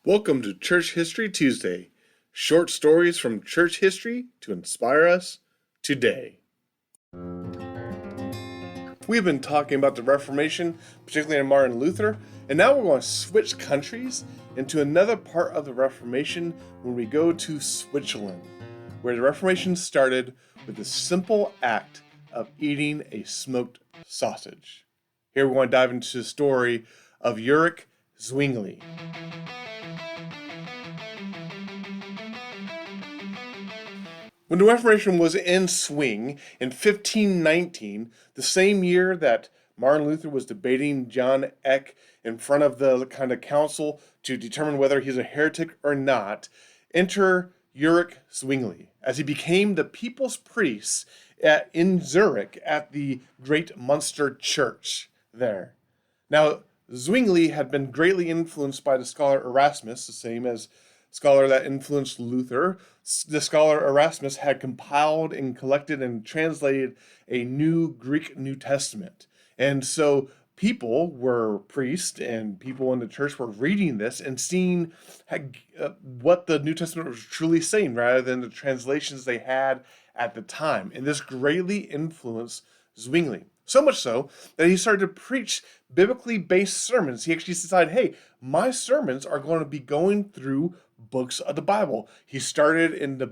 Welcome to Church History Tuesday, short stories from church history to inspire us today. We've been talking about the Reformation, particularly in Martin Luther, and now we're going to switch countries into another part of the Reformation when we go to Switzerland, where the Reformation started with the simple act of eating a smoked sausage. Here we're going to dive into the story of Ulrich Zwingli. When the Reformation was in swing in 1519, the same year that Martin Luther was debating John Eck in front of the kind of council to determine whether he's a heretic or not, enter Ulrich Zwingli as he became the people's priest in Zurich at the Great Munster Church there. Now, Zwingli had been greatly influenced by the scholar Erasmus, the same as scholar that influenced Luther. The scholar Erasmus had compiled and collected and translated a new Greek New Testament. And so priests and people in the church were reading this and seeing what the New Testament was truly saying rather than the translations they had at the time. And this greatly influenced Zwingli. So much so that he started to preach biblically based sermons. He actually decided, hey, my sermons are going to be going through books of the Bible. He started in the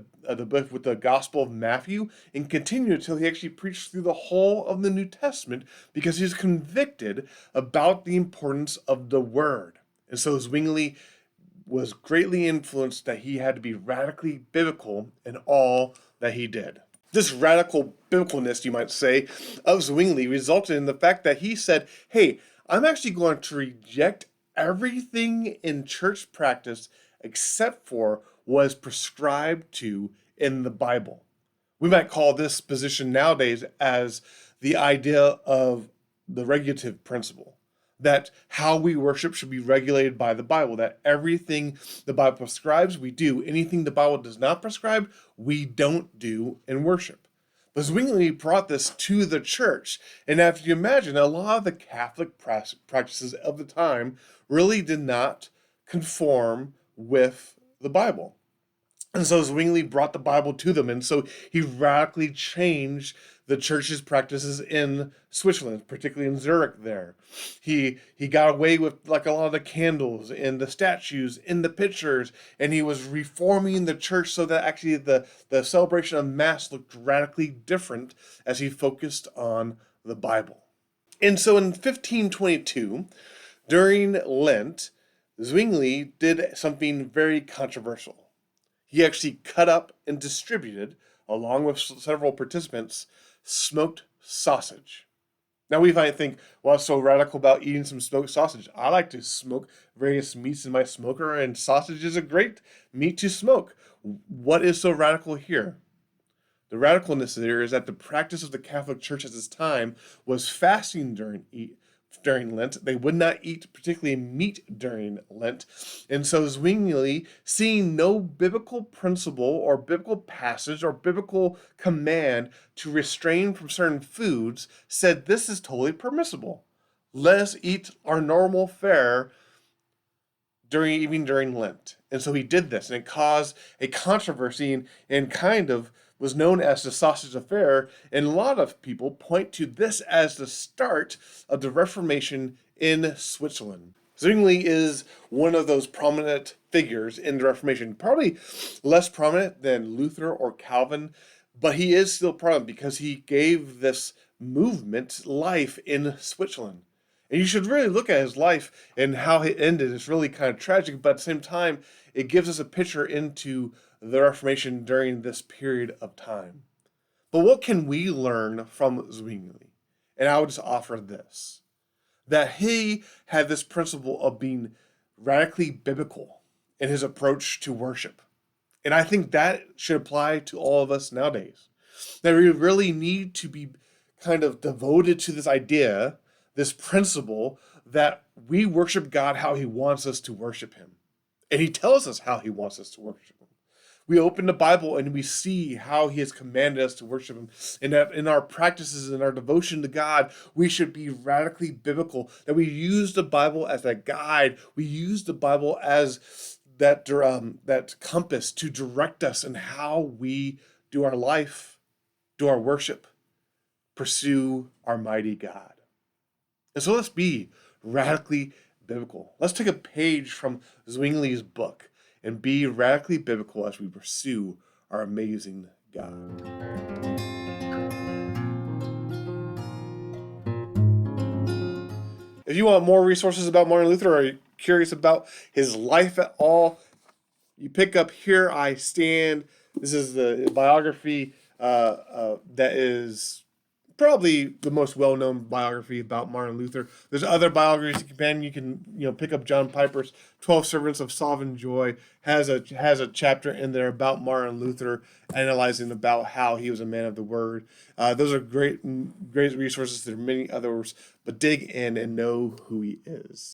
book with the Gospel of Matthew and continued until he actually preached through the whole of the New Testament because he was convicted about the importance of the Word. And so Zwingli was greatly influenced that he had to be radically biblical in all that he did. This radical biblicalness, you might say, of Zwingli resulted in the fact that he said, hey, I'm actually going to reject everything in church practice except for what is prescribed to in the Bible. We might call this position nowadays as the idea of the regulative principle, that how we worship should be regulated by the Bible, that everything the Bible prescribes, we do. Anything the Bible does not prescribe, we don't do in worship. But Zwingli brought this to the church. And if you imagine, a lot of the Catholic practices of the time really did not conform with the Bible. And so Zwingli brought the Bible to them. And so he radically changed the church's practices in Switzerland, particularly in Zurich there. He got away with like a lot of the candles and the statues in the pictures, and he was reforming the church so that actually the celebration of Mass looked radically different as he focused on the Bible. And so in 1522, during Lent, Zwingli did something very controversial. He actually cut up and distributed, along with several participants, smoked sausage. Now we might think, what's so radical about eating some smoked sausage? I like to smoke various meats in my smoker, and sausage is a great meat to smoke. What is so radical here? The radicalness there is that the practice of the Catholic Church at this time was fasting during Lent. They would not eat particularly meat during Lent. And so Zwingli, seeing no biblical principle or biblical passage or biblical command to restrain from certain foods, said this is totally permissible. Let us eat our normal fare even during Lent. And so he did this, and it caused a controversy and kind of was known as the sausage affair, and a lot of people point to this as the start of the Reformation in Switzerland. Zwingli is one of those prominent figures in the Reformation, probably less prominent than Luther or Calvin, but he is still prominent because he gave this movement life in Switzerland. And you should really look at his life and how it ended. It's really kind of tragic, but at the same time, it gives us a picture into the Reformation during this period of time. But what can we learn from Zwingli? And I would just offer this, that he had this principle of being radically biblical in his approach to worship. And I think that should apply to all of us nowadays. That we really need to be kind of devoted to this idea, this principle, that we worship God how he wants us to worship him. And he tells us how he wants us to worship him. We open the Bible and we see how he has commanded us to worship him. And that in our practices and our devotion to God, we should be radically biblical, that we use the Bible as a guide. We use the Bible as that compass to direct us in how we do our life, do our worship, pursue our mighty God. And so let's be radically biblical. Let's take a page from Zwingli's book and be radically biblical as we pursue our amazing God. If you want more resources about Martin Luther, or are you curious about his life at all, you pick up Here I Stand. This is the biography that is probably the most well-known biography about Martin Luther. There's other biographies you can pick up. John Piper's 12 Servants of Sovereign Joy has a chapter in there about Martin Luther, analyzing about how he was a man of the word. Those are great resources. There are many others, but dig in and know who he is.